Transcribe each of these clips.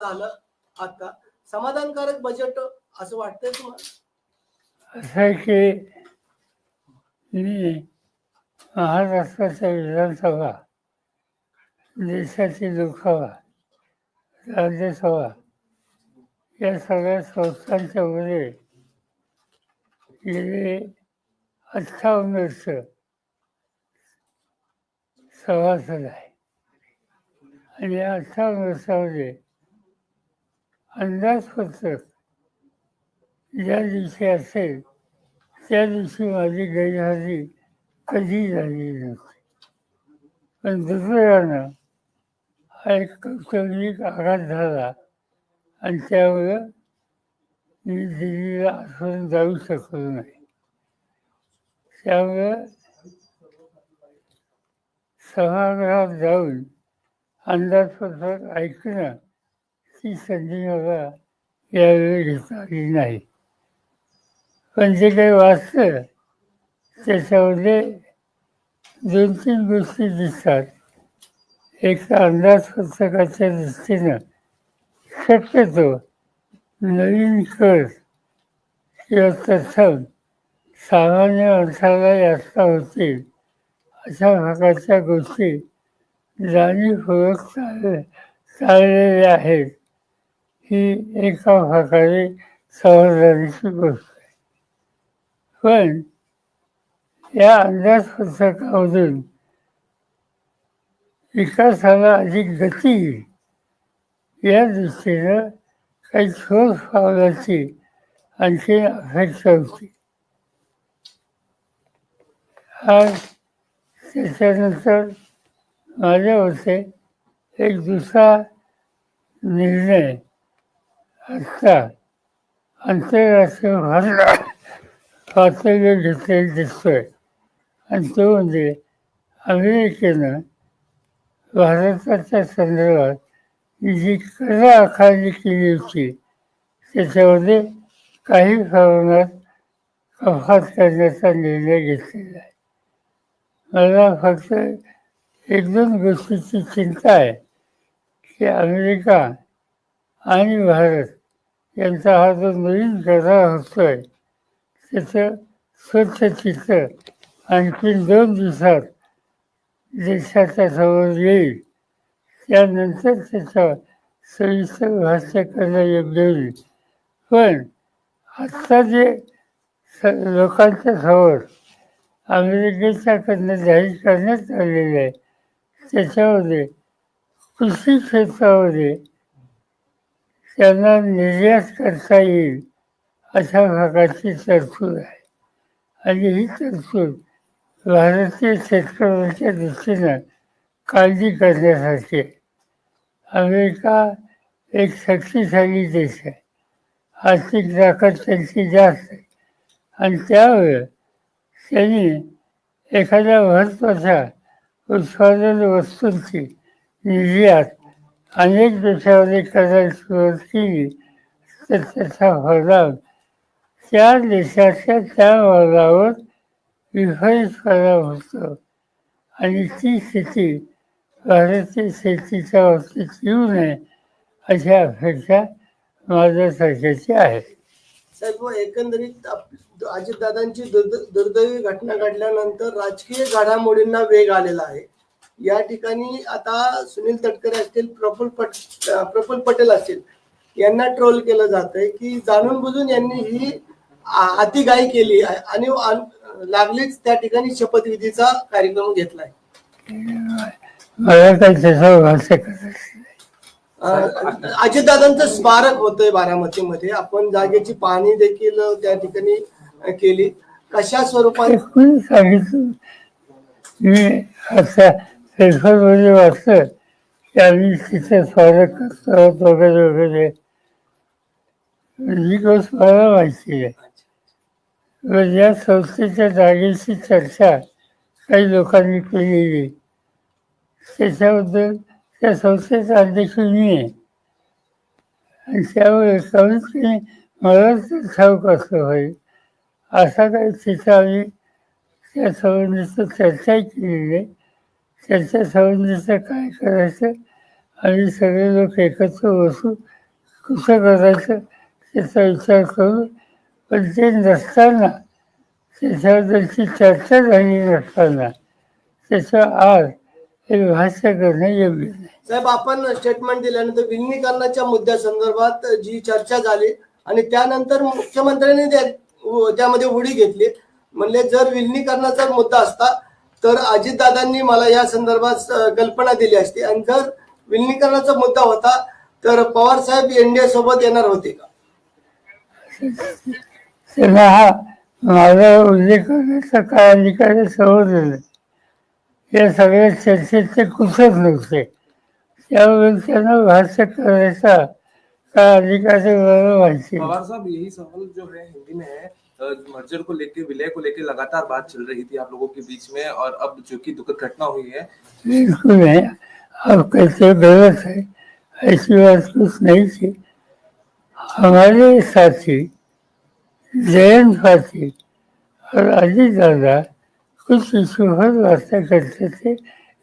झालं आता समाधानकारक बजेट असं वाटतंय तुम्हाला? असं आहे की मी महाराष्ट्राच्या विधानसभा, देशाची लोकसभा, राज्यसभा या सगळ्या संस्थांच्या मध्ये गेले 58 वर्ष सभासद आहे. आणि या 58 वर्षामध्ये अंदाजपत्रक ज्या दिवशी असेल त्या दिवशी माझी गैरहजेरी कधी झालेली नव्हती. पण दुर्दैवानं हा एक कौटुंबिक आघात झाला आणि त्यामुळं मी दिल्लीला आजपर्यंत जाऊ शकलो नाही. त्यामुळं सभागृहात जाऊन अंदाजपत्रक ऐकणं ही संधी मला यावेळी घेता आली नाही. पण जे काही वाचलं त्याच्यामध्ये 2-3 गोष्टी दिसतात. एक तर अंदाजपत्रकाच्या दृष्टीनं शक्यतो नवीन कर किंवा तत्सम सामान्य माणसाला जास्त होतील अशा प्रकारच्या गोष्टी जाणीवपूर्वक चाललेल्या आहेत. ही एका प्रकारे समाधानाची गोष्ट आहे. पण या अंदाजपत्रकामधून विकासाला अधिक गती येईल या दृष्टीनं काही ठोस पावलाची आणखी अपेक्षा होती. आज त्याच्यानंतर माझ्या मते एक दुसरा निर्णय आत्ता आंतरराष्ट्रीय पातळीवर घेतलेला दिसतोय आणि तो म्हणजे अमेरिकेनं भारताच्या संदर्भात जी कर आकारणी केली होती त्याच्यामध्ये काही प्रमाणात कपात करण्याचा निर्णय घेतलेला आहे. मला फक्त 1-2 गोष्टीची चिंता आहे की अमेरिका आणि भारत यांचा हा जो नवीन करार होतोय त्याचं स्वच्छ चित्र आणखी 2 दिवसात देशाच्या समोर येईल. त्यानंतर त्याचं सविस्तर भाष्य करणं योग्य होईल. पण आत्ता जे लोकांच्या समोर अमेरिकेच्याकडनं जाहीर करण्यात आलेलं आहे त्याच्यामध्ये कृषी क्षेत्रामध्ये त्यांना निर्यात करता येईल अशा प्रकारची तरतूद आहे. आणि ही तरतूद भारतीय शेतकऱ्यांच्या दृष्टीनं काळजी करण्यासारखी आहे. अमेरिका एक शक्तिशाली देश आहे. आर्थिक ताकद त्यांची जास्त आहे आणि त्यामुळे त्यांनी एखाद्या महत्त्वाच्या उत्पादन वस्तूंची निर्यात अनेक देशामध्ये करायला सुरुवात केली तर त्याचा परिणाम त्या देशाच्या त्या मालावर विपरीत परिणाम होतो आणि ती स्थिती भारतीय शेतीच्या बाबतीत येऊ नये अशी अपेक्षा माझ्यासारख्याची आहे. साहेब, एकंदरीत अजितदादांची दुर्दैवी घटना घडल्यानंतर राजकीय घडामोडींना वेग आलेला आहे. या ठिकाणी आता सुनील तटकरे असतील, प्रफुल्ल पटेल असतील यांना ट्रोल केलं जातंय की जाणून बुजून यांनी ही अतिघाई केली आणि लागलीच त्या ठिकाणी शपथविधीचा कार्यक्रम घेतलाय. मला काही त्याचं भाष्य करायचं अजितदादांचं स्मारक होतंय बारामतीमध्ये, आपण जागेची पाहणी देखील त्या ठिकाणी केली. कशा स्वरूपात कोणी सांगितलं? मी आता फेसबुकमध्ये वाचलं की आम्ही तिथे स्मारक करतो वगैरे वगैरे. ही गोष्ट मला माहिती आहे. या संस्थेच्या जागेची चर्चा काही लोकांनी केलेली त्याच्याबद्दल त्या संस्थेचा अध्यक्ष मी आहे आणि त्यामुळे कमीत कमी मला तर ठाऊक असलं पाहिजे असा काही तिथं आम्ही त्या संबंधीचं चर्चा केलेली आहे. त्याच्या संबंधीचं काय करायचं आणि सगळे लोक एकत्र बसून कसं करायचं त्याचा विचार करू. पण ते नसताना, त्याच्याबद्दलची चर्चा झाली नसताना त्याचं आज हे भाष्य करणं योग्य नाही. साहेब, आपण स्टेटमेंट दिल्यानंतर विलिनीकरणाच्या मुद्द्यासंदर्भात जी चर्चा झाली आणि त्यानंतर मुख्यमंत्र्यांनी त्यामध्ये उडी घेतली. म्हणले जर विलिनीकरणाचा मुद्दा असता तर अजितदादांनी मला या संदर्भात कल्पना दिली असती, आणि जर विलिनीकरणाचा मुद्दा होता तर पवार साहेब एनडीए सोबत येणार होते का? त्यांना हा माझा उल्लेख करण्याचा काय अधिकार समजलं. या सगळ्या चर्चेत ते कुठच नव्हते, त्यामुळे त्यांना भाष्य करायचा काय अधिकार माहिती. पवार साहब, यही सवाल जो है हिंदी में है, मर्जर को लेके, विलय को लेके लगातार बात चल रही थी आप लोगों के बीच में, और अब जो की दुखद घटना हुई है। बिल्कुल नहीं, आप कहते गलत है, ऐसी बात कुछ नहीं थी. हमारे साथी जयंत पाटिल और अजीत दादा कुछ इशू पर वार्ता करते थे,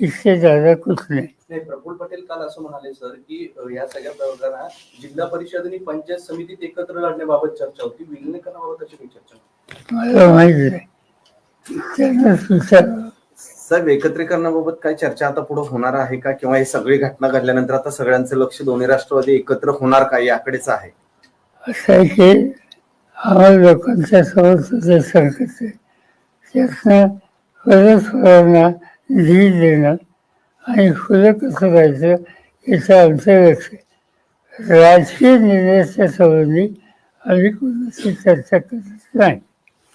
इससे ज्यादा कुछ नहीं. नाही, प्रफुल्ल पटेल काल असं म्हणाले सर की या सगळ्या प्रकरणात जिल्हा परिषद आणि पंचायत समितीत एकत्र लढण्याबाबत चर्चा होती, विलिनीकरणाबाबत अशी काही चर्चा नव्हती. मला माहित नाही, त्यांनाच विचारावं. साहेब, एकत्रीकरणाबाबत काय चर्चा आता पुढे होणार आहे का, किंवा ही सगळी घटना घडल्यानंतर आता सगळ्यांचं लक्ष दोन्ही राष्ट्रवादी एकत्र होणार का याकडेच आहे? असं आहे की आम्हाला लोकांच्या समोर सुद्धा संकट आहे, त्यातनं परस्परांना धीर देणं आणि फुलं कसं राहायचं याचं आमचं लक्ष आहे. राजकीय निर्णयाच्या संबंधी आम्ही कोणाशी चर्चा करत नाही.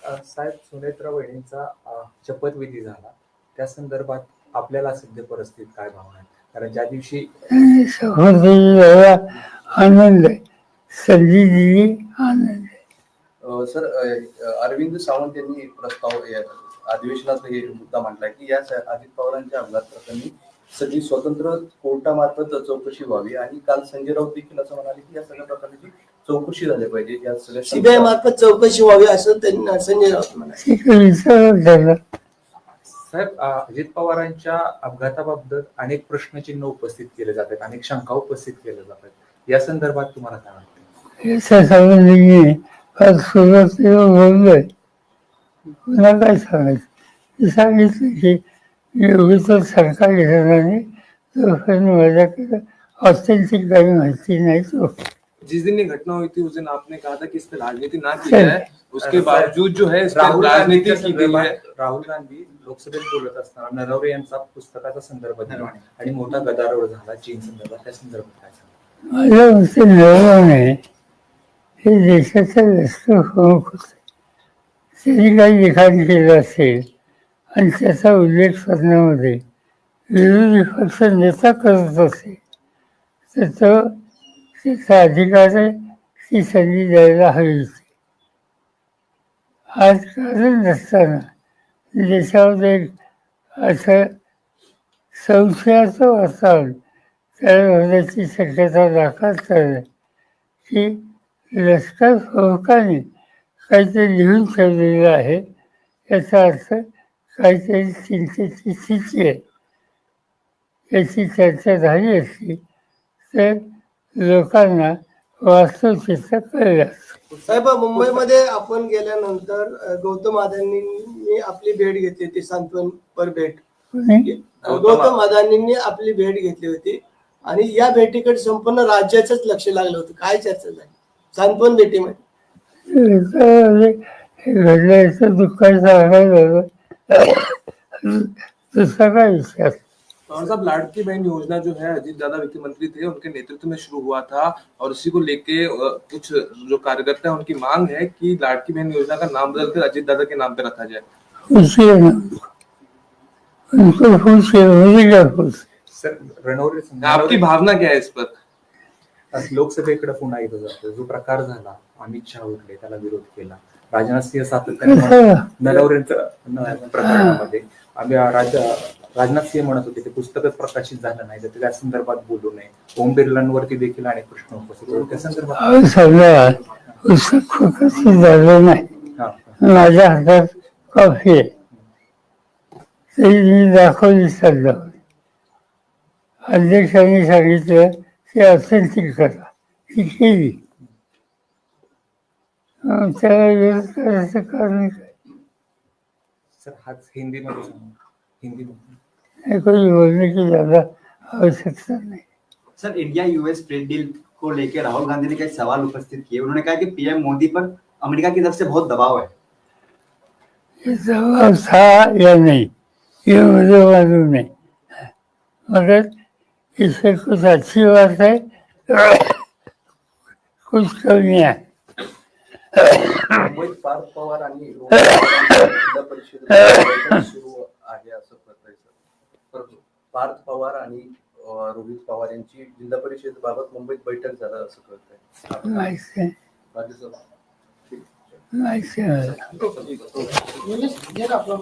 साहेब, सुनेत्रा वहिनींचा शपथविधी झाला, त्या संदर्भात आपल्याला सध्या परिस्थितीत काय भावना आहे? कारण ज्या दिवशी शपथविधीला आनंद आहे, संधी दिली आनंद आहे. सर, अरविंद सावंत यांनी एक प्रस्ताव अधिवेशनात हे मुद्दा मांडला की या अजित पवारांच्या अपघात प्रकरणी सगळी स्वतंत्र कोर्टामार्फत चौकशी व्हावी, आणि काल संजय राऊत देखील असं म्हणाले की या सगळ्या प्रकरणाची चौकशी झाली पाहिजे, या सगळ्या सीबीआय मार्फत चौकशी व्हावी असं त्यांनी संजय राऊत म्हणाले. साहेब, अजित पवारांच्या अपघाताबाबत अनेक प्रश्नचिन्ह उपस्थित केले जातात, अनेक शंका उपस्थित केल्या जातात, या संदर्भात तुम्हाला काय वाटतं? याच्या संबंधी मी फार सुरुवातीला बोललोय, पुन्हा काय सांगायचं. मी सांगितलं की एवढी तर सरकार घेणार नाही, तोपर्यंत माझ्याकडे ऑथेंटिक काही माहिती नाही. तो जिस दिन ये घटना हुई थी उस दिन आपने कहा था कि इस पे राजनीति ना की जाए, उसके बावजूद जो है इस पे राजनीति की गई है. राहुल गांधी लोकसभेत बोलत असताना नरवरे यांचा पुस्तकाचा संदर्भ दिला आणि मोठा गदारोळ झाला चीन संदर्भात, त्या संदर्भात काय सांगा? माझ्या मते नरवणे हे देशाच्या राष्ट्र प्रमुख होते. त्यांनी काही लिखाण केलं असेल आणि त्याचा उल्लेख करण्यामध्ये विरोधी पक्ष नेता करत असेल तर तो त्याचा अधिकार आहे, ती संधी द्यायला हवी होती. आज कारण नसताना देशामध्ये एक असं संशयाचं वातावरण तयार होण्याची शक्यता दाखवत आहे की लष्कर प्रमुखांनी काहीतरी लिहून ठेवलेलं आहे, याचा अर्थ काहीतरी चिंतेची स्थिती आहे. याची चर्चा झाली असती तर लोकांना वास्तवचित्र कळलं असतं. साहेब, मुंबईमध्ये आपण गेल्यानंतर गौतम अदानींनी आपली भेट घेतली होती, सांत्वनपर भेट. गौतम अदानींनी आपली भेट घेतली होती आणि या भेटीकडे संपूर्ण राज्याचंच लक्ष लागलं होतं. काय चर्चा झाली सांत्वन भेटीमध्ये? हे घडल्याचं दुःखाचा आघात दुसरा काय विचार. और साहब, लाड़की बहन योजना जो है अजीत दादा वित्त मंत्री थे, उनके नेतृत्व में शुरू हुआ था, और उसी को लेके कुछ जो कार्यकर्ता है उनकी मांग है कि लाड़की बहन योजना का नाम बदलकर अजीत दादा के नाम पे रखा जाए. उनको खुश. सर, रणवरे आपकी भावना क्या है इस पर? लोकसभेकडे पुन्हा येतो जातो, जो प्रकार झाला, अमित शहा उठले, त्याला विरोध केला, राजनाथ सिंह सातत्याने नरवरेंचं प्रकरणामध्ये आम्ही राजनाथ सिंह म्हणत होते ते पुस्तकच प्रकाशित झालं नाही तर त्या संदर्भात बोलू नये. ओम बिर्लांवरती देखील अनेक प्रश्न उपस्थित होते, त्या संदर्भात पुस्तक प्रकाशित झालं नाही. माझ्या हातात कॉफी आहे, ती मी दाखवली सध्या. अध्यक्षांनी सांगितलं की असेल ती करा, ती केली. त्याला विरोध करायचं कारण काय? सर हाच हिंदीमध्ये सांगा. हिंदीमध्ये हे कोणी बोलणे की ज्यादा आवश्यकता नाही. Sir India US trade deal को लेकर राहुल गांधी ने कई सवाल उपस्थित किए. उन्होंने कहा कि पीएम मोदी पर अमेरिका की तरफ से बहुत दबाव है. ये दबाव था या नहीं ये मुझे मालूम नहीं, मगर इससे कुछ अच्छी बात है, कुछ कमियां है. मुंबईत पार्थ पवार आणि रोहित पवारांची जिल्हा परिषद बैठक सुरू आहे असं कळतंय सर. परंतु पार्थ पवार आणि रोहित पवार यांची जिल्हा परिषद बाबत मुंबईत बैठक झालं असं कळतंय. माहिती आहे, राज्यसभा माहिती आहे मला. हे ना आपलं